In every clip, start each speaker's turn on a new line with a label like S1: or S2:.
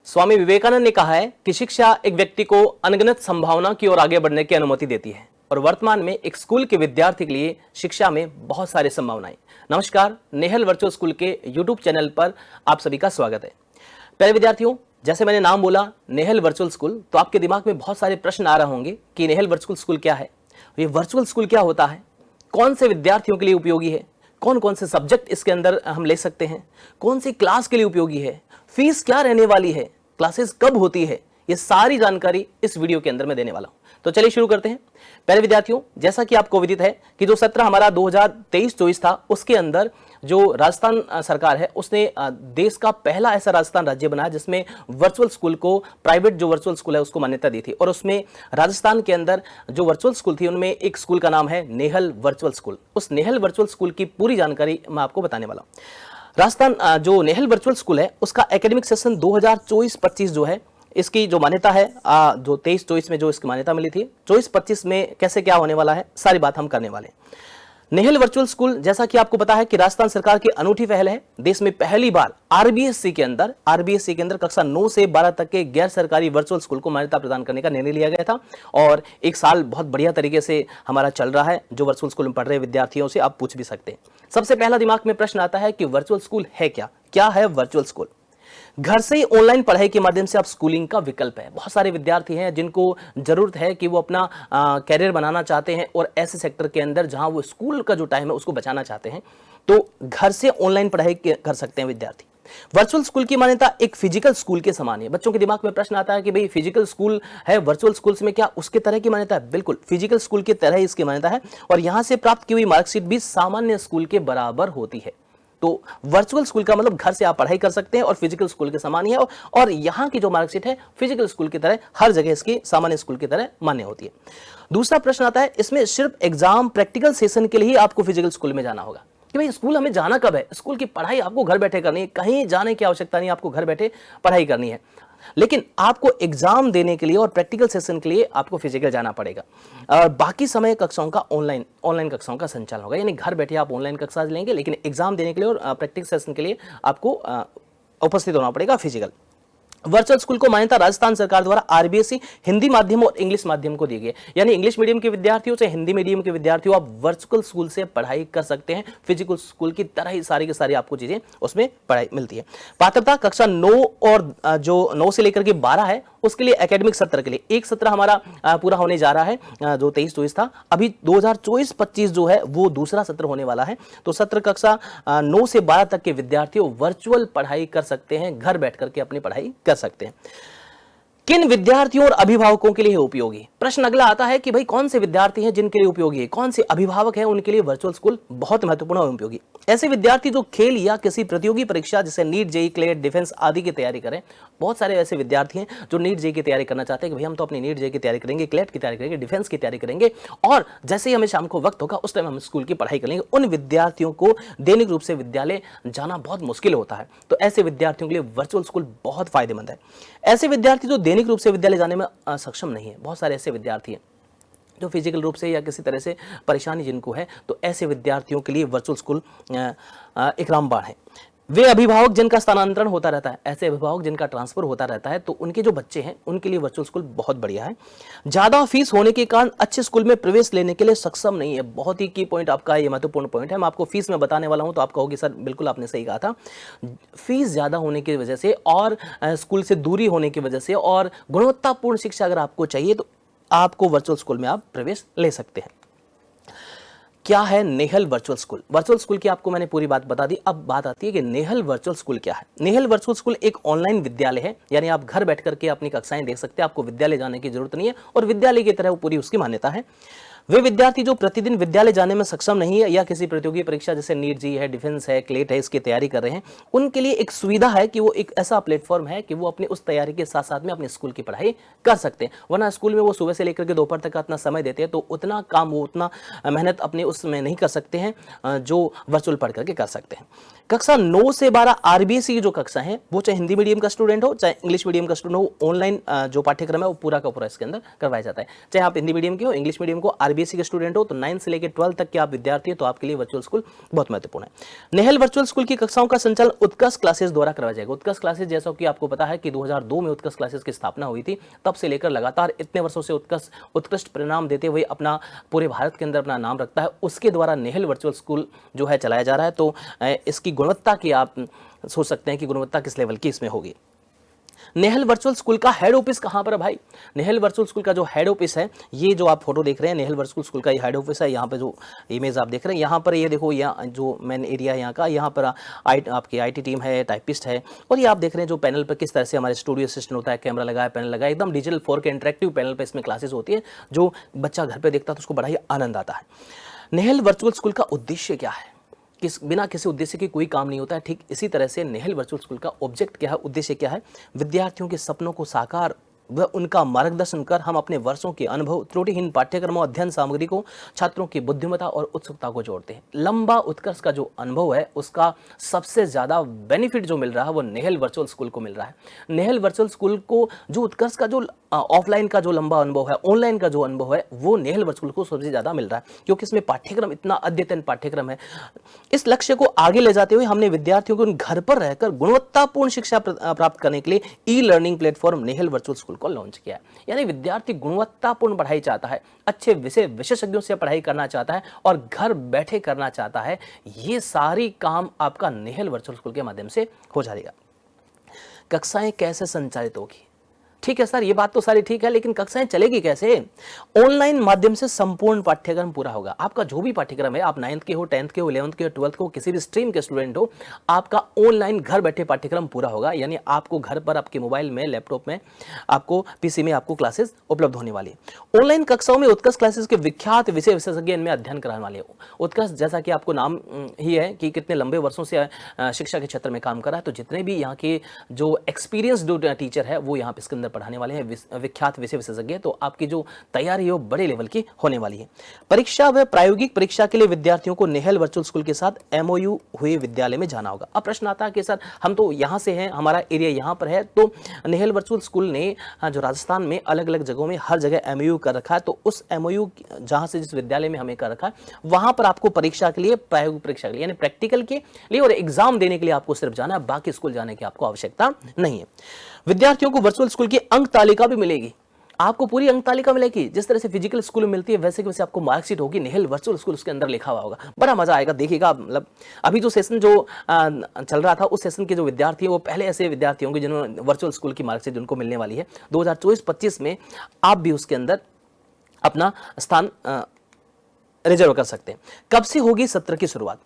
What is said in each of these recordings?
S1: स्वामी विवेकानंद ने कहा है कि शिक्षा एक व्यक्ति को अनगिनत संभावना की ओर आगे बढ़ने की अनुमति देती है और वर्तमान में एक स्कूल के विद्यार्थी के लिए शिक्षा में बहुत सारी संभावनाएं। नमस्कार, नेहल वर्चुअल स्कूल के यूट्यूब चैनल पर आप सभी का स्वागत है। प्यारे विद्यार्थियों, जैसे मैंने नाम बोला नेहल वर्चुअल स्कूल, तो आपके दिमाग में बहुत सारे प्रश्न आ रहे होंगे कि नेहल वर्चुअल स्कूल क्या है, ये वर्चुअल स्कूल क्या होता है, कौन से विद्यार्थियों के लिए उपयोगी है, कौन कौन से सब्जेक्ट इसके अंदर हम ले सकते हैं, कौन सी क्लास के लिए उपयोगी है, फीस क्या रहने वाली है, क्लासेस कब होती है, ये सारी जानकारी इस वीडियो के अंदर मैं देने वाला हूं। तो चलिए शुरू करते हैं। पहले विद्यार्थियों, जैसा कि आपको विदित है कि जो सत्र हमारा 2023-24 था, उसके अंदर जो राजस्थान सरकार है उसने देश का पहला ऐसा राजस्थान राज्य बनाया जिसमें वर्चुअल स्कूल को, प्राइवेट जो वर्चुअल स्कूल है उसको मान्यता दी थी। और उसमें राजस्थान के अंदर जो वर्चुअल स्कूल थी उनमें एक स्कूल का नाम है नेहल वर्चुअल स्कूल। उस नेहल वर्चुअल स्कूल की पूरी जानकारी मैं आपको बताने वाला हूं। राजस्थान जो नेहल वर्चुअल स्कूल है उसका एकेडमिक सेशन 2024-25 जो है, इसकी जो मान्यता है जो 23-24 में जो इसकी मान्यता मिली थी, 24-25 में कैसे क्या होने वाला है, सारी बात हम करने वाले हैं। नेहल वर्चुअल स्कूल, जैसा कि आपको पता है कि राजस्थान सरकार की अनूठी पहल है। देश में पहली बार आरबीएससी के अंदर कक्षा 9 से 12 तक के गैर सरकारी वर्चुअल स्कूल को मान्यता प्रदान करने का निर्णय लिया गया था और एक साल बहुत बढ़िया तरीके से हमारा चल रहा है। जो वर्चुअल स्कूल में पढ़ रहे विद्यार्थियों से आप पूछ भी सकते हैं। सबसे पहला दिमाग में प्रश्न आता है कि वर्चुअल स्कूल है क्या है वर्चुअल स्कूल? घर से ही ऑनलाइन पढ़ाई के माध्यम से आप स्कूलिंग का विकल्प है। बहुत सारे विद्यार्थी हैं जिनको जरूरत है कि वो अपना कैरियर बनाना चाहते हैं और ऐसे सेक्टर के अंदर जहां वो स्कूल का जो टाइम है उसको बचाना चाहते हैं, तो घर से ऑनलाइन पढ़ाई कर सकते हैं विद्यार्थी। वर्चुअल स्कूल की मान्यता एक फिजिकल स्कूल के समान है। बच्चों के दिमाग में प्रश्न आता है कि भाई फिजिकल स्कूल है, वर्चुअल स्कूल्स में क्या उसके तरह की मान्यता है? बिल्कुल, फिजिकल स्कूल की तरह इसकी मान्यता है और यहां से प्राप्त की हुई मार्कशीट भी सामान्य स्कूल के बराबर होती है। तो वर्चुअल स्कूल का मतलब घर से आप पढ़ाई कर सकते हैं और फिजिकल स्कूल के समान ही है और यहां की जो मार्कशीट है फिजिकल स्कूल की तरह हर जगह इसकी सामान्य स्कूल की तरह मान्य होती है। दूसरा प्रश्न आता है, इसमें सिर्फ एग्जाम प्रैक्टिकल सेशन के लिए ही आपको फिजिकल स्कूल में जाना होगा कि भाई स्कूल हमें जाना कब है? स्कूल की पढ़ाई आपको घर बैठे करनी है, कहीं जाने की आवश्यकता नहीं, आपको घर बैठे पढ़ाई करनी है। लेकिन आपको एग्जाम देने के लिए और प्रैक्टिकल सेशन के लिए आपको फिजिकल जाना पड़ेगा और बाकी समय कक्षाओं का ऑनलाइन कक्षाओं का संचालन होगा। यानी घर बैठे आप ऑनलाइन कक्षा लेंगे, लेकिन एग्जाम देने के लिए और प्रैक्टिकल सेशन के लिए आपको उपस्थित होना पड़ेगा फिजिकल। वर्चुअल स्कूल को मान्यता राजस्थान सरकार द्वारा आरबीएससी हिंदी माध्यम और इंग्लिश माध्यम को दी गई। यानी इंग्लिश मीडियम के विद्यार्थियों से हिंदी मीडियम के विद्यार्थियों आप वर्चुअल स्कूल से पढ़ाई कर सकते हैं। फिजिकल स्कूल की तरह ही सारी की सारी आपको चीजें उसमें पढ़ाई मिलती है। पात्रता कक्षा 9 और जो 9 से लेकर के 12 है उसके लिए एकेडमिक सत्र के लिए एक सत्र हमारा पूरा होने जा रहा है जो 23-24 था। अभी 2024-25 जो है वो दूसरा सत्र होने वाला है। तो सत्र कक्षा 9 से 12 तक के विद्यार्थियों वर्चुअल पढ़ाई कर सकते हैं, घर बैठ करके अपनी पढ़ाई कर सकते हैं। किन विद्यार्थियों और अभिभावकों के लिए उपयोगी? प्रश्न अगला आता है कि भाई कौन से विद्यार्थी हैं जिनके लिए उपयोगी है, कौन से अभिभावक हैं उनके लिए वर्चुअल स्कूल बहुत महत्वपूर्ण और उपयोगी। ऐसे विद्यार्थी जो खेल या किसी प्रतियोगी परीक्षा जैसे नीट, जेईई, क्लेट, डिफेंस आदि की तैयारी करें। बहुत सारे ऐसे विद्यार्थी हैं जो नीट, जेईई की तैयारी करना चाहते हैं कि भाई हम तो अपनी नीट, जेईई की तैयारी करेंगे, क्लेट की तैयारी करेंगे, डिफेंस की तैयारी करेंगे और जैसे ही हमें शाम को वक्त होगा उस टाइम हम स्कूल की पढ़ाई करेंगे। उन विद्यार्थियों को दैनिक रूप से विद्यालय जाना बहुत मुश्किल होता है, तो ऐसे विद्यार्थियों के लिए वर्चुअल स्कूल बहुत फायदेमंद है। ऐसे विद्यार्थी जो दैनिक रूप से विद्यालय जाने में सक्षम नहीं है, बहुत सारे ऐसे विद्यार्थी हैं जो फिजिकल रूप से या किसी तरह से परेशानी जिनको है, तो ऐसे विद्यार्थियों के लिए वर्चुअल स्कूल एक रामबाण है। वे अभिभावक जिनका स्थानांतरण होता रहता है, ऐसे अभिभावक जिनका ट्रांसफर होता रहता है, तो उनके जो बच्चे हैं उनके लिए वर्चुअल स्कूल बहुत बढ़िया है। ज्यादा फीस होने के कारण अच्छे स्कूल में प्रवेश लेने के लिए सक्षम नहीं है। बहुत ही की पॉइंट आपका, ये महत्वपूर्ण पॉइंट है। मैं आपको फीस में बताने वाला हूं तो आप कहोगे सर बिल्कुल आपने सही कहा था। फीस ज्यादा होने की वजह से और स्कूल से दूरी होने की वजह से और गुणवत्तापूर्ण शिक्षा अगर आपको चाहिए तो आपको वर्चुअल स्कूल में आप प्रवेश ले सकते हैं। क्या है Nehal virtual school? Virtual school की आपको मैंने पूरी बात बता दी। अब बात आती है कि नेहल वर्चुअल स्कूल क्या है। नेहल वर्चुअल स्कूल एक ऑनलाइन विद्यालय है, यानी आप घर बैठ करके अपनी कक्षाएं देख सकते हैं, आपको विद्यालय जाने की जरूरत नहीं है और विद्यालय की तरह वो पूरी उसकी मान्यता है। वे विद्यार्थी जो प्रतिदिन विद्यालय जाने में सक्षम नहीं है या किसी प्रतियोगी परीक्षा जैसे नीट, जेईई है, डिफेंस है, क्लेट है, इसकी तैयारी कर रहे हैं, उनके लिए एक सुविधा है कि वो एक ऐसा प्लेटफॉर्म है कि वो अपनी उस तैयारी के साथ साथ में अपने स्कूल की पढ़ाई कर सकते हैं। वरना स्कूल में वो सुबह से लेकर के दोपहर तक का इतना समय देते हैं तो उतना काम, वो उतना मेहनत अपने उसमें नहीं कर सकते हैं जो वर्चुअल पढ़ करके कर सकते हैं। कक्षा 9 से 12 आरबीएससी की जो कक्षा है, वो चाहे हिंदी मीडियम का स्टूडेंट हो चाहे इंग्लिश मीडियम का स्टूडेंट हो, ऑनलाइन जो पाठ्यक्रम है वो पूरा का पूरा इसके अंदर करवाया जाता है। चाहे आप हिंदी मीडियम के हो, इंग्लिश मीडियम को, आरबीएससी सीबीएसई के स्टूडेंट हो तो 9 से लेकर 12 तक के आप विद्यार्थी हैं तो आपके लिए वर्चुअल स्कूल बहुत महत्वपूर्ण है। नेहल वर्चुअल स्कूल की कक्षाओं का संचालन उत्कर्ष क्लासेस द्वारा करवाया जाएगा। उत्कर्ष क्लासेस जैसा कि आपको पता है कि 2002 में उत्कर्ष क्लासेस की स्थापना हुई थी, तब से लेकर लगातार इतने वर्षों से उत्कृष्ट परिणाम देते हुए अपना पूरे भारत के अंदर अपना नाम रखता है। उसके द्वारा नेहल वर्चुअल स्कूल जो है चलाया जा रहा है। तो इसकी गुणवत्ता की आप सोच सकते हैं कि गुणवत्ता किस लेवल की इसमें होगी। नेहल वर्चुअल स्कूल का हेड ऑफिस कहां पर है भाई? नेहल वर्चुअल स्कूल का जो हेड ऑफिस है, ये जो आप फोटो देख रहे हैं नेहल वर्चुअल स्कूल का ये हेड ऑफिस है। यहाँ पे जो इमेज आप देख रहे हैं, यहाँ पर ये देखो, यहाँ जो मेन एरिया है यहाँ का, यहाँ पर आपकी आईटी टीम है, टाइपिस्ट है, और ये आप देख रहे हैं जो पैनल पर किस तरह से हमारे स्टूडियो असिस्टेंट होता है, कैमरा लगा है, पैनल लगा है, एकदम डिजिटल 4K इंटरेक्टिव पैनल पर इसमें क्लासेस होती है। जो बच्चा घर पर देखता है तो उसको बड़ा ही आनंद आता है। नेहल वर्चुअल स्कूल का उद्देश्य क्या है? बिना किसी उद्देश्य के कोई काम नहीं होता है। ठीक इसी तरह से नेहल वर्चुअल स्कूल का ऑब्जेक्ट क्या है, उद्देश्य क्या है? विद्यार्थियों के सपनों को साकार व उनका मार्गदर्शन कर हम अपने वर्षों के अनुभव, त्रुटिहीन पाठ्यक्रमों, अध्ययन सामग्री को छात्रों की बुद्धिमत्ता और उत्सुकता को जोड़ते हैं। लंबा उत्कर्ष का जो अनुभव है उसका सबसे ज्यादा बेनिफिट जो मिल रहा है वो नेहल वर्चुअल स्कूल को मिल रहा है। नेहल वर्चुअल स्कूल को जो उत्कर्ष का जो ऑफलाइन का जो लंबा अनुभव है, ऑनलाइन का जो अनुभव है, वो नेहल वर्चुअल को सबसे ज्यादा मिल रहा है, क्योंकि इसमें पाठ्यक्रम इतना अद्यतन पाठ्यक्रम है। इस लक्ष्य को आगे ले जाते हुए हमने विद्यार्थियों को घर पर रहकर गुणवत्तापूर्ण शिक्षा प्राप्त करने के लिए e learning platform Nehal virtual school को लॉन्च किया है। यानी विद्यार्थी गुणवत्तापूर्ण पढ़ाई चाहता है, अच्छे विशेषज्ञों से पढ़ाई करना चाहता है और घर बैठे करना चाहता है, ये सारी काम आपका नेहल वर्चुअल स्कूल के माध्यम से हो जाएगा। कक्षाएं कैसे संचालित होगी? ठीक है सर, ये बात तो सारी ठीक है, लेकिन कक्षाएं चलेगी कैसे? ऑनलाइन माध्यम से संपूर्ण पाठ्यक्रम पूरा होगा। आपका जो भी पाठ्यक्रम है, आप 9th के हो, 10th के हो, 11th के हो, 12th को, किसी भी स्ट्रीम के स्टूडेंट हो, आपका ऑनलाइन घर बैठे पाठ्यक्रम पूरा होगा। यानी आपको घर पर आपके मोबाइल में, लैपटॉप में, आपको पीसी में आपको क्लासेस उपलब्ध होने वाली है। ऑनलाइन कक्षाओं में उत्कर्ष क्लासेस के विख्यात विषय विशेषज्ञ इनमें अध्ययन कराने वाले हैं। उत्कर्ष जैसा कि आपको नाम ही है कि कितने लंबे वर्षों से शिक्षा के क्षेत्र में काम कर रहा है, तो जितने भी यहाँ के जो एक्सपीरियंस्ड टीचर है वो यहाँ पे इसके अंदर पढ़ाने वाले हैं, विख्यात विषय विशेषज्ञ। तो आपकी जो तैयारी है वो बड़े लेवल की होने वाली है। परीक्षा व प्रायोगिक परीक्षा के लिए विद्यार्थियों को नेहल वर्चुअल स्कूल के साथ एमओयू हुए विद्यालय में जाना होगा। अब प्रश्न आता है कि सर हम तो यहाँ से हैं, हमारा एरिया यहाँ पर है, तो नेहल वर्चुअल स्कूल ने जो राजस्थान में अलग अलग जगहों में हर जगह एमओयू कर रखा है, तो उस एमओयू जहाँ से जिस विद्यालय में हमें कर रखा है वहां पर आपको परीक्षा के लिए, प्रायोगिक परीक्षा के लिए यानी प्रैक्टिकल के लिए और एग्जाम देने के लिए आपको सिर्फ जाना है, बाकी स्कूल जाने की आपको आवश्यकता नहीं है। विद्यार्थियों को वर्चुअल स्कूल की अंक तालिका भी मिलेगी। आपको पूरी अंक तालिका मिलेगी, जिस तरह से फिजिकल स्कूल में मिलती है वैसे की वैसे आपको मार्कशीट होगी, नेहल वर्चुअल स्कूल उसके अंदर लिखा हुआ होगा। बड़ा मजा आएगा, देखिएगा। मतलब अभी जो सेशन जो चल रहा था, उस सेशन के जो विद्यार्थी है वो पहले ऐसे विद्यार्थी होंगे जिन्होंने वर्चुअल स्कूल की मार्कशीट उनको मिलने वाली है। 2024-25 में आप भी उसके अंदर अपना स्थान रिजर्व कर सकते हैं। कब से होगी सत्र की शुरुआत?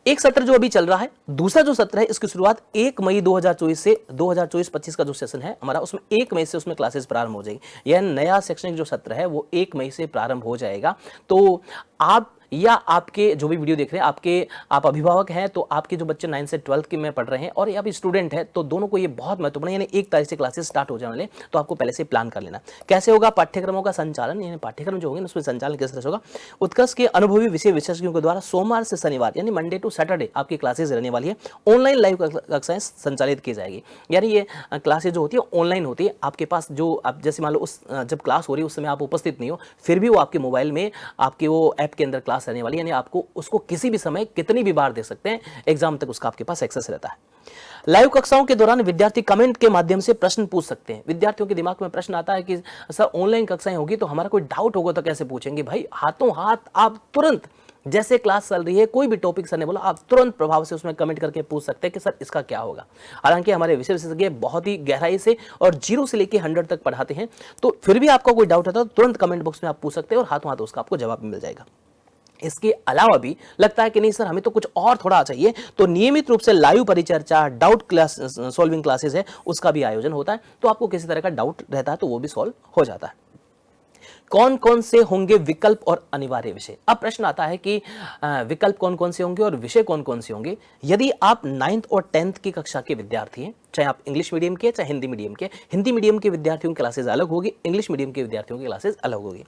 S1: एक सत्र जो अभी चल रहा है, दूसरा जो सत्र है इसकी शुरुआत 1 मई 2024 से 2024-25 का जो सेशन है हमारा, उसमें 1 मई से उसमें क्लासेस प्रारंभ हो जाएगी। यह नया शैक्षणिक जो सत्र है वो 1 मई से प्रारंभ हो जाएगा। तो आप या आपके जो भी वीडियो देख रहे हैं, आप अभिभावक हैं तो आपके जो बच्चे 9 से 12 के में पढ़ रहे हैं और या भी स्टूडेंट है, तो दोनों को ये बहुत महत्वपूर्ण है। यानी 1 तारीख से क्लासेस स्टार्ट हो जाने वाले, तो आपको पहले से प्लान कर लेना। कैसे होगा पाठ्यक्रमों का संचालन, यानी पाठ्यक्रम जो होंगे उसमें संचालन किस तरह से होगा? उत्कर्ष के अनुभवी विषय विशेषज्ञों के द्वारा सोमवार से शनिवार यानी मंडे टू सैटरडे आपकी क्लासेस रहने वाली है। ऑनलाइन लाइव कक्षाएं संचालित की जाएगी। यानी ये क्लासेज जो होती है ऑनलाइन होती है। आपके पास जो आप जैसे मान लो उस जब क्लास हो रही है उस समय आप उपस्थित नहीं हो, फिर भी वो आपके मोबाइल में आपके वो ऐप के अंदर क्लास रहने वाली है। यानी आपको उसको किसी भी समय कितनी भी बार दे सकते हैं, एग्जाम तक उसका आपके पास एक्सेस रहता है। लाइव कक्षाओं के दौरान विद्यार्थी कमेंट के माध्यम से प्रश्न पूछ सकते हैं। विद्यार्थियों के दिमाग में प्रश्न आता है कि सर ऑनलाइन कक्षाएं होगी तो हमारा कोई डाउट होगा तो कैसे पूछेंगे? भाई हाथों हाथ आप तुरंत, जैसे क्लास चल रही है, कोई भी टॉपिक सर ने बोला, आप तुरंत प्रभाव से उसमें कमेंट करके पूछ सकते हैं कि सर इसका क्या होगा। हालांकि हमारे विषय विशेषज्ञ बहुत ही गहराई से और 0 से लेकर 100 तक पढ़ाते हैं, तो फिर भी आपका कोई डाउट आता है तो तुरंत कमेंट बॉक्स में आप पूछ सकते हैं और हाथों हाथ उसका आपको जवाब मिल जाएगा। इसके अलावा भी लगता है कि नहीं सर हमें तो कुछ और थोड़ा चाहिए, तो नियमित रूप से लाइव परिचर्चा, डाउट क्लास सॉल्विंग क्लासेस है, उसका भी आयोजन होता है। तो आपको किसी तरह का डाउट रहता है तो वो भी सॉल्व हो जाता है। कौन कौन से होंगे विकल्प और अनिवार्य विषय? अब प्रश्न आता है कि विकल्प कौन कौन से होंगे और विषय कौन कौन से होंगे। यदि आप 9th और 10th की कक्षा के विद्यार्थी हैं, चाहे आप इंग्लिश मीडियम के चाहे हिंदी मीडियम के, हिंदी मीडियम के विद्यार्थियों की क्लासेस अलग होगी, इंग्लिश मीडियम के विद्यार्थियों की क्लासेस अलग होगी।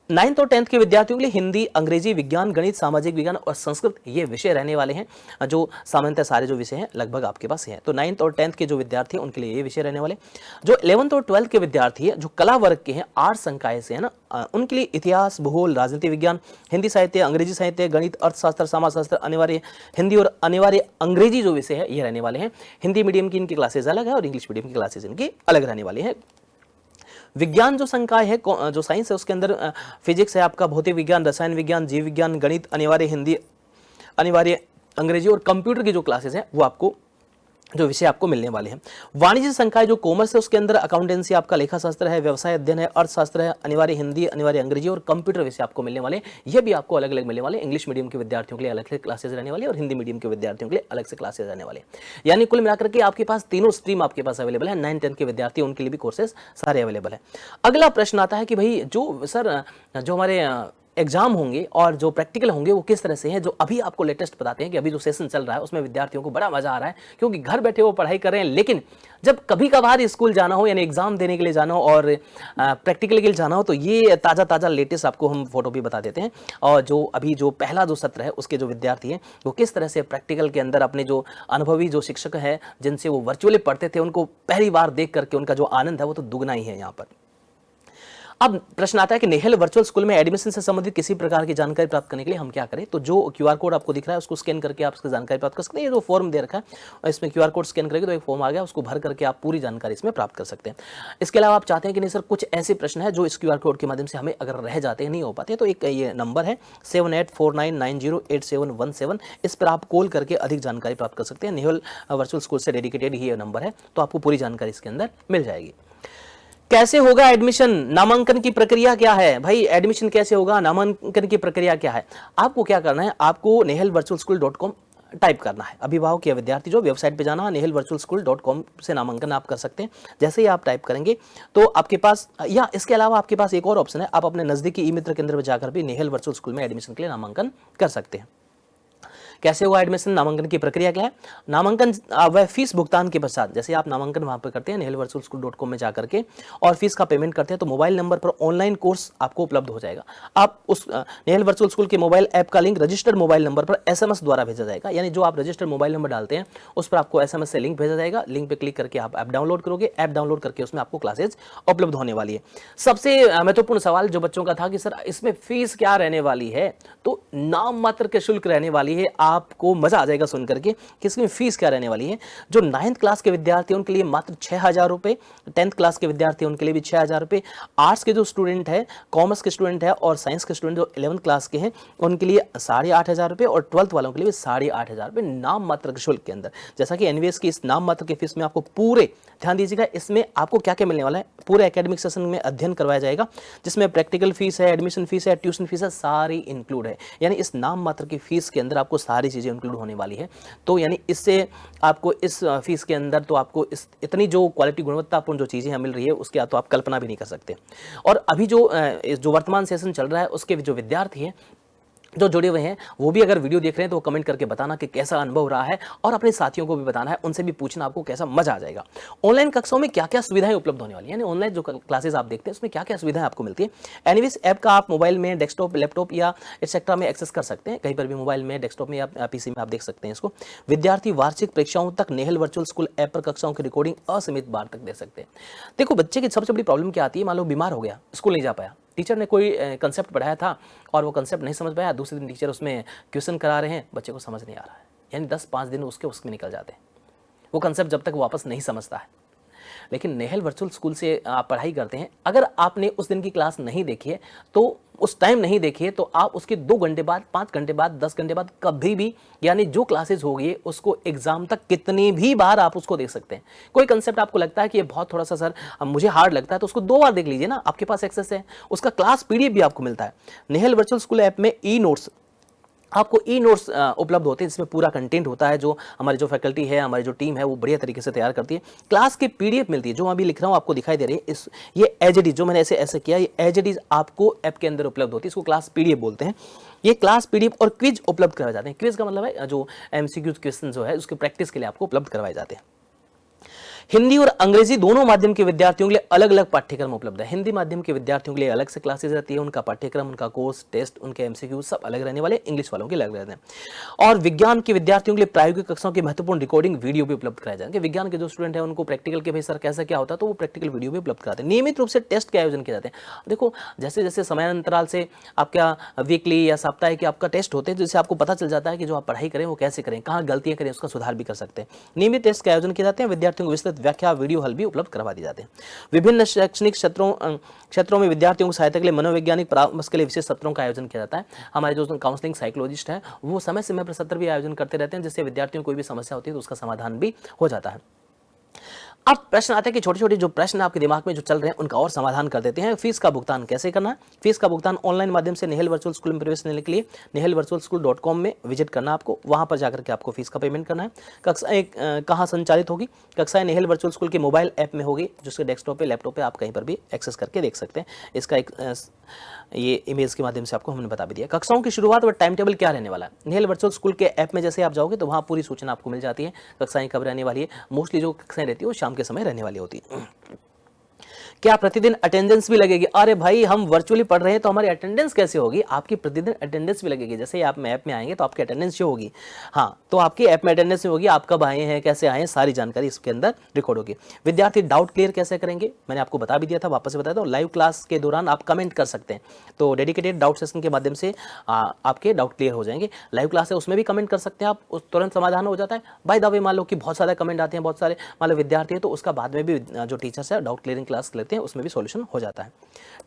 S1: 9th और 10th के विद्यार्थियों के लिए हिंदी, अंग्रेजी, विज्ञान, गणित, सामाजिक विज्ञान और संस्कृत ये विषय रहने वाले हैं, जो सामान्यतः सारे जो विषय हैं लगभग आपके पास हैं। तो 9th और 10th के जो विद्यार्थी हैं उनके लिए ये विषय रहने वाले। जो 11th और 12th के विद्यार्थी हैं जो कला वर्ग के हैं, आर्ट्स संकाय से है ना, उनके लिए इतिहास, भूगोल, राजनीति विज्ञान, हिंदी साहित्य, अंग्रेजी साहित्य, गणित, अर्थशास्त्र, समाजशास्त्र, अनिवार्य हिंदी और अनिवार्य अंग्रेजी जो विषय है ये रहने वाले हैं। हिंदी मीडियम की इनकी क्लासेज अलग है और इंग्लिश मीडियम की क्लासेज इनकी अलग रहने वाली है। विज्ञान जो संकाय है, जो साइंस है, उसके अंदर फिजिक्स है आपका, भौतिक विज्ञान, रसायन विज्ञान, जीव विज्ञान, गणित, अनिवार्य हिंदी, अनिवार्य अंग्रेजी और कंप्यूटर की जो क्लासेस हैं वो आपको जो विषय आपको मिलने वाले हैं। वाणिज्य संकाय जो कॉमर्स है उसके अंदर अकाउंटेंसी आपका, लेखा शास्त्र है, व्यवसाय अध्ययन है, अर्थशास्त्र है, अनिवार्य हिंदी, अनिवार्य अंग्रेजी और कंप्यूटर विषय आपको मिलने वाले हैं। ये भी आपको अलग अलग मिलने वाले। इंग्लिश मीडियम के विद्यार्थियों के लिए अलग से क्लासेज रहने वाली और हिंदी मीडियम के विद्यार्थियों के लिए अलग से क्लासेज रहने वाले। यानी कुल मिलाकर के आपके पास तीनों स्ट्रीम आपके पास अवेलेबल है। 9-10 के विद्यार्थी उनके लिए भी कोर्सेज सारे अवेलेबल है। अगला प्रश्न आता है कि भाई जो सर जो हमारे एग्जाम होंगे और जो प्रैक्टिकल होंगे वो किस तरह से हैं। जो अभी आपको लेटेस्ट बताते हैं कि अभी जो सेशन चल रहा है उसमें विद्यार्थियों को बड़ा मजा आ रहा है, क्योंकि घर बैठे वो पढ़ाई कर रहे हैं, लेकिन जब कभी कभार स्कूल जाना हो, यानी एग्जाम देने के लिए जाना हो और प्रैक्टिकल के लिए जाना हो, तो ये ताज़ा ताज़ा लेटेस्ट आपको हम फोटो भी बता देते हैं। और जो अभी जो पहला जो सत्र है उसके जो विद्यार्थी हैं वो किस तरह से प्रैक्टिकल के अंदर अपने जो अनुभवी जो शिक्षक हैं जिनसे वो वर्चुअली पढ़ते थे उनको पहली बार देख करके उनका जो आनंद है वो तो दुगना ही है यहाँ पर। अब प्रश्न आता है कि नेहल वर्चुअल स्कूल में एडमिशन से संबंधित किसी प्रकार की जानकारी प्राप्त करने के लिए हम क्या करें। तो जो क्यूआर कोड आपको दिख रहा है उसको स्कैन करके आप इसकी जानकारी प्राप्त कर सकते हैं। ये जो फॉर्म दे रखा है और इसमें क्यूआर कोड स्कैन करेंगे तो एक फॉर्म आ गया, उसको भर करके आप पूरी जानकारी इसमें प्राप्त कर सकते हैं। इसके अलावा आप चाहते हैं कि नहीं सर कुछ ऐसे प्रश्न है जो इस क्यूआर कोड के माध्यम से हमें अगर रह जाते हैं, नहीं हो पाते, तो एक ये नंबर है 7849908717, इस पर आप कॉल करके अधिक जानकारी प्राप्त कर सकते हैं। नेहल वर्चुअल स्कूल से डेडिकेटेड ही ये नंबर है, तो आपको पूरी जानकारी इसके अंदर मिल जाएगी। कैसे होगा एडमिशन, नामांकन की प्रक्रिया क्या है। भाई एडमिशन कैसे होगा, नामांकन की प्रक्रिया क्या है। आपको क्या करना है, आपको nehalvirtualschool.com टाइप करना है। अभिभावक या विद्यार्थी जो वेबसाइट पे जाना है, nehalvirtualschool.com से नामांकन आप कर सकते हैं। जैसे ही आप टाइप करेंगे तो आपके पास, या इसके अलावा आपके पास एक और ऑप्शन है, आप अपने नजदीकी ई मित्र केंद्र में जाकर भी नेहल वर्चुअल स्कूल में एडमिशन के लिए नामांकन कर सकते हैं। कैसे होगा एडमिशन, नामांकन की प्रक्रिया क्या है। नामांकन वह फीस भुगतान के पश्चात, जैसे आप नामांकन वहां पर करते हैं nehalvirtualschool.com में जाकर के और फीस का पेमेंट करते हैं, तो मोबाइल नंबर पर ऑनलाइन कोर्स आपको उपलब्ध हो जाएगा। आप उस नेहल वर्चुअल स्कूल के मोबाइल ऐप का लिंक रजिस्टर्ड मोबाइल नंबर पर SMS द्वारा भेजा जाएगा। यानी जो आप रजिस्टर्ड मोबाइल नंबर डालते हैं उस पर आपको SMS से लिंक भेजा जाएगा। लिंक पर क्लिक करके आप ऐप डाउनलोड करोगे, ऐप डाउनलोड करके उसमें आपको क्लासेज उपलब्ध होने वाली है। सबसे महत्वपूर्ण सवाल जो बच्चों का था कि सर इसमें फीस क्या रहने वाली है, तो नाम मात्र के शुल्क रहने वाली है। आपको मजा आ जाएगा सुन करके कि इसकी फीस क्या रहने वाली है। जो 9th क्लास के विद्यार्थी उनके लिए मात्र 6,000 रुपए, 10th क्लास के विद्यार्थी उनके लिए भी 6,000 रुपए, आर्ट्स के जो स्टूडेंट है, कॉमर्स के स्टूडेंट है और साइंस के स्टूडेंट जो 11th क्लास के हैं उनके लिए 8,500 रुपए और 12th वालों के लिए भी 8,500 रुपए नाम मात्र के शुल्क के अंदर। जैसा कि एनवीएस की इस नाम मात्र की फीस में आपको पूरे ध्यान दीजिएगा, इसमें आपको क्या क्या मिलने वाला है। पूरे एकेडमिक सेशन में अध्ययन करवाया जाएगा जिसमें प्रैक्टिकल फीस है, एडमिशन फीस है, ट्यूशन फीस है, सारी इंक्लूड है। यानी इस नाम मात्र की फीस के अंदर आपको सारी चीजें इंक्लूड होने वाली है। तो यानी इससे आपको इस फीस के अंदर तो आपको इस इतनी जो क्वालिटी गुणवत्तापूर्ण जो चीजें मिल रही है उसकी तो आप कल्पना भी नहीं कर सकते। और अभी जो वर्तमान सेशन चल रहा है उसके जो विद्यार्थी हैं जो जुड़े हुए हैं वो भी अगर वीडियो देख रहे हैं तो कमेंट करके बताना कि कैसा अनुभव रहा है, और अपने साथियों को भी बताना है, उनसे भी पूछना आपको कैसा मजा आ जाएगा। ऑनलाइन कक्षाओं में क्या क्या सुविधाएं उपलब्ध होने वाली है, यानी ऑनलाइन जो क्लासेस आप देखते हैं उसमें क्या क्या सुविधाएं आपको मिलती है। एनीवेज ऐप का आप मोबाइल में, डेस्कटॉप, लैपटॉप या एक्सेट्रा में एक्सेस कर सकते हैं, कहीं पर भी मोबाइल में, डेस्कटॉप में या पीसी में आप देख सकते हैं इसको। विद्यार्थी वार्षिक परीक्षाओं तक नेहल वर्चुअल स्कूल ऐप पर कक्षाओं की रिकॉर्डिंग असीमित बार तक दे सकते हैं। देखो बच्चे की सबसे बड़ी प्रॉब्लम क्या आती है, मान लो बीमार हो गया, स्कूल नहीं जा पाया, टीचर ने कोई कंसेप्ट पढ़ाया था और वो कंसेप्ट नहीं समझ पाया, दूसरे दिन टीचर उसमें क्वेश्चन करा रहे हैं, बच्चे को समझ नहीं आ रहा है, यानी 10-5 दिन उसमें निकल जाते हैं, वो कंसेप्ट जब तक वापस नहीं समझता है। लेकिन नेहल वर्चुअल स्कूल से आप पढ़ाई करते हैं, अगर आपने उस दिन की क्लास नहीं देखी है तो उस टाइम नहीं देखी है तो आप उसके 2 घंटे बाद, 5 घंटे बाद, 10 घंटे बाद कभी भी, यानी जो क्लासेस होगी उसको एग्जाम तक कितनी भी बार आप उसको देख सकते हैं। कोई कंसेप्ट आपको लगता है कि ये बहुत थोड़ा सा सर मुझे हार्ड लगता है तो उसको 2 बार देख लीजिए ना, आपके पास एक्सेस है, उसका क्लास पीडीएफ भी आपको मिलता है। नेहल वर्चुअल स्कूल ऐप में ई नोट्स, आपको ई नोट्स उपलब्ध होते हैं जिसमें पूरा कंटेंट होता है, जो हमारी जो फैकल्टी है, हमारी जो टीम है वो बढ़िया तरीके से तैयार करती है। क्लास की पीडीएफ मिलती है, जो मैं अभी लिख रहा हूँ आपको दिखाई दे रही है, ये एज इट इज, जो मैंने ऐसे किया, ये एज इट इज आपको ऐप के अंदर उपलब्ध होती है, इसको क्लास पीडीएफ बोलते हैं। ये क्लास पीडीएफ और क्विज उपलब्ध करवाए जाते हैं। क्विज का मतलब है जो एमसीक्यू क्वेश्चन जो है उसकी प्रैक्टिस के लिए आपको उपलब्ध करवाए जाते हैं। हिंदी और अंग्रेजी दोनों माध्यम के विद्यार्थियों के लिए अलग अलग पाठ्यक्रम उपलब्ध है। हिंदी माध्यम के विद्यार्थियों के लिए अलग से क्लासेस रहती है, उनका पाठ्यक्रम, उनका कोर्स, टेस्ट, उनके एमसीक्यू सब अलग रहने वाले, इंग्लिश वालों के अलग रहते हैं। और विज्ञान के विद्यार्थियों के लिए प्रायोगिक कक्षाओं की महत्वपूर्ण रिकॉर्डिंग वीडियो भी उपलब्ध कराए जाएंगे। विज्ञान के जो स्टूडेंट है उनको प्रैक्टिकल के भाई सर कैसा क्या होता है, तो वो प्रैक्टिकल वीडियो भी उपलब्ध कराते हैं। नियमित रूप से टेस्ट के आयोजन किए जाते हैं। देखो जैसे जैसे समयांतराल से आपका वीकली या साप्ताहिक आपका टेस्ट होते हैं, जिससे आपको पता चल जाता है कि जो आप पढ़ाई करें वो कैसे करें, कहाँ गलतियां करें, उसका सुधार भी कर सकते हैं। नियमित टेस्ट के आयोजन किए जाते हैं। विद्यार्थियों को विस्तृत व्याख्या वीडियो हल भी उपलब्ध करवा दिए जाते हैं। विभिन्न शैक्षणिक क्षेत्रों में विद्यार्थियों को सहायता के लिए मनोवैज्ञानिक परामर्श के लिए विशेष सत्रों का आयोजन किया जाता है। हमारे जो काउंसलिंग साइकोलॉजिस्ट हैं वो समय समय पर सत्र भी आयोजन करते रहते हैं, जिससे विद्यार्थियों को कोई भी समस्या होती है तो उसका समाधान भी हो जाता है। अब प्रश्न आता है कि छोटे छोटे जो प्रश्न आपके दिमाग में जो चल रहे हैं उनका और समाधान कर देते हैं। फीस का भुगतान कैसे करना है? फीस का भुगतान ऑनलाइन माध्यम से नेहल वर्चुअल स्कूल में प्रवेश लेने के लिए nehelvirtualschool.com में विजिट करना, आपको वहां पर जाकर के आपको फीस का पेमेंट करना है। कक्षाएं कहाँ संचालित होगी? कक्षाएं नेहल वर्चुअल स्कूल के मोबाइल ऐप में होगी, जिसके डेस्कटॉप पे, लैपटॉप पे आप कहीं पर भी एक्सेस करके देख सकते हैं। इसका एक ये इमेज के माध्यम से आपको हमने बता भी दिया। कक्षाओं की शुरुआत और टाइम टेबल क्या रहने वाला है? नेहल वर्चुअल स्कूल के ऐप में जैसे आप जाओगे तो वहाँ पूरी सूचना आपको मिल जाती है, कक्षाएं कब रहने वाली है। मोस्टली जो कक्षाएं रहती है वो शाम के समय रहने वाली होती है। क्या प्रतिदिन अटेंडेंस भी लगेगी? अरे भाई हम वर्चुअली पढ़ रहे हैं तो हमारी अटेंडेंस कैसे होगी? आपकी प्रतिदिन अटेंडेंस भी लगेगी। जैसे आप ऐप में आएंगे तो आपकी अटेंडेंस जो होगी, हाँ, तो आपकी ऐप में अटेंडेंस होगी, आप कब आए हैं, कैसे आए हैं, सारी जानकारी इसके अंदर रिकॉर्ड होगी। विद्यार्थी डाउट क्लियर कैसे करेंगे? मैंने आपको बता भी दिया था, वापस से बता दो। लाइव क्लास के दौरान आप कमेंट कर सकते हैं, तो डेडिकेटेड डाउट सेशन के माध्यम से आपके डाउट क्लियर हो जाएंगे। लाइव क्लास है उसमें भी कमेंट कर सकते हैं आप, उस तुरंत समाधान हो जाता है। बाय द वे मान लो कि बहुत सारे कमेंट आते हैं, बहुत सारे मान लो विद्यार्थी है, तो उसका बाद में भी जो टीचर्स है डाउट क्लियरिंग क्लास लेते हैं, उसमें भी सॉल्यूशन हो जाता है।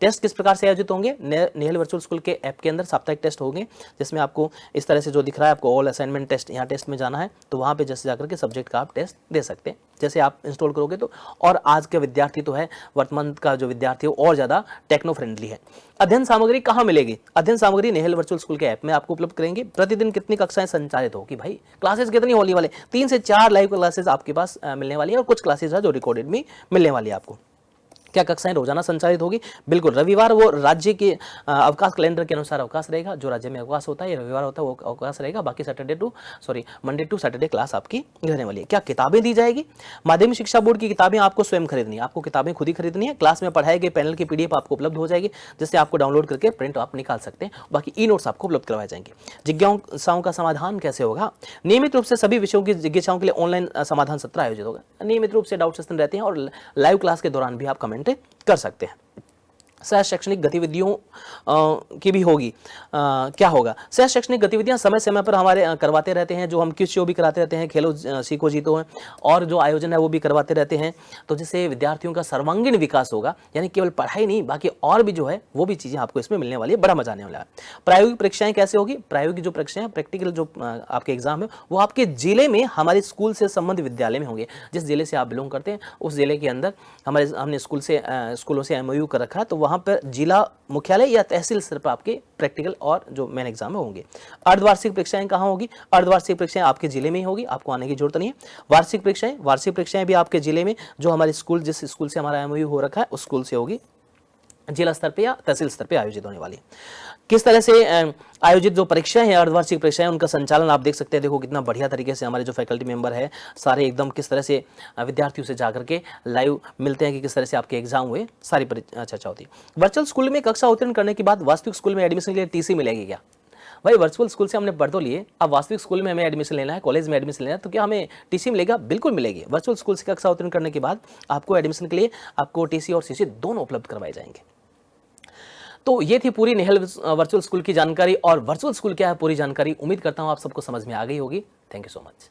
S1: टेस्ट किस प्रकार से आयोजित होंगे? नेहल वर्चुअल स्कूल के ऐप के अंदर साप्ताहिक टेस्ट होंगे, जिसमें आपको इस तरह से जो दिख रहा है, आपको ऑल असाइनमेंट टेस्ट, यहाँ टेस्ट में जाना है तो वहाँ पे जैसे जाकर के सब्जेक्ट का आप टेस्ट दे सकते हैं। जैसे आप इंस्टॉल करोगे तो, और आज के विद्यार्थी तो है, वर्तमान का जो विद्यार्थी है और ज़्यादा टेक्नो फ्रेंडली है। अध्ययन सामग्री कहाँ मिलेगी? अध्ययन सामग्री नेहल वर्चुअल स्कूल के ऐप में आपको उपलब्ध करेंगे। प्रतिदिन कितनी कक्षाएं संचालित होगी? भाई क्लासेस कितनी होने वाले? 3 से 4 लाइव क्लासेस आपके पास मिलने वाली है, और कुछ क्लासेस है जो रिकॉर्डेड भी मिलने वाली है आपको। क्या कक्षाएं रोजाना संचालित होगी? बिल्कुल। रविवार वो राज्य के अवकाश कैलेंडर के अनुसार अवकाश रहेगा। जो राज्य में अवकाश होता है, ये रविवार होता है, वो अवकाश रहेगा। बाकी मंडे टू सैटरडे क्लास आपकी रहने वाली है। क्या किताबें दी जाएगी? माध्यमिक शिक्षा बोर्ड की किताबें आपको स्वयं खरीदनी है, आपको किताबें खुद ही खरीदनी है। क्लास में पढ़ाए गए पैनल की PDF आपको उपलब्ध हो जाएगी, जिससे आपको डाउनलोड करके प्रिंट आप निकाल सकते हैं। बाकी ई नोट्स आपको उपलब्ध करवाए जाएंगे। जिज्ञासाओं का समाधान कैसे होगा? नियमित रूप से सभी विषयों की जिज्ञासाओं के लिए ऑनलाइन समाधान सत्र आयोजित होगा। नियमित रूप से डाउट सेशन रहते हैं, और लाइव क्लास के दौरान भी आप कमेंट कर सकते हैं। सह शैक्षणिक गतिविधियों की भी होगी। क्या होगा? सह शैक्षणिक गतिविधियां समय समय पर हमारे करवाते रहते हैं, जो हम क्विज शो भी कराते रहते हैं, खेलो सीखो जीतो हैं, और जो आयोजन है वो भी करवाते रहते हैं, तो जिससे विद्यार्थियों का सर्वांगीण विकास होगा। यानी केवल पढ़ाई नहीं, बाकी और भी जो है वो भी चीज़ें आपको इसमें मिलने वाली है। बड़ा मजा आने वाला है। प्रायोगिक परीक्षाएं कैसे होगी? प्रायोगिक जो परीक्षाएं, प्रैक्टिकल जो आपके एग्जाम है, वो आपके जिले में हमारे स्कूल से संबंधित विद्यालय में होंगे। जिस जिले से आप बिलोंग करते हैं उस जिले के अंदर हमने स्कूलों से MOU कर रखा है, तो वहाँ पर जिला मुख्यालय या तहसील स्तर पर आपके प्रैक्टिकल और जो मेन एग्जाम है होंगे। अर्धवार्षिक परीक्षाएं कहाँ होगी? अर्धवार्षिक परीक्षाएं आपके जिले में ही होगी, आपको आने की जरूरत नहीं है। वार्षिक परीक्षाएं भी आपके जिले में, जो हमारे स्कूल, जिस स्कूल से हमारा MOU हो रखा है उस स्कूल से होगी। जिला स्तर पे या तहसील स्तर पे आयोजित होने वाली। किस तरह से आयोजित जो परीक्षाएं हैं, अर्धवार्षिक परीक्षाएं, उनका संचालन आप देख सकते हैं। देखो कितना बढ़िया तरीके से हमारे जो फैकल्टी मेंबर है सारे एकदम किस तरह से विद्यार्थियों से जाकर के लाइव मिलते हैं कि किस तरह से आपके एग्जाम हुए, सारी चर्चा होती है। वर्चुअल स्कूल में कक्षा उत्तीर्ण करने के बाद वास्तविक स्कूल में एडमिशन के लिए TC मिलेगी क्या? भाई वर्चुअल स्कूल से हमने पढ़ तो लिए, अब वास्तविक स्कूल में हमें एडमिशन लेना है, कॉलेज में एडमिशन लेना है, तो क्या हमें TC मिलेगा? बिल्कुल मिलेगी। वर्चुअल स्कूल से कक्षा उत्तीर्ण करने के बाद आपको एडमिशन के लिए आपको TC और CC दोनों उपलब्ध करवाए जाएंगे। तो ये थी पूरी नेहल वर्चुअल स्कूल की जानकारी, और वर्चुअल स्कूल क्या है पूरी जानकारी। उम्मीद करता हूं आप सबको समझ में आ गई होगी। Thank you so much.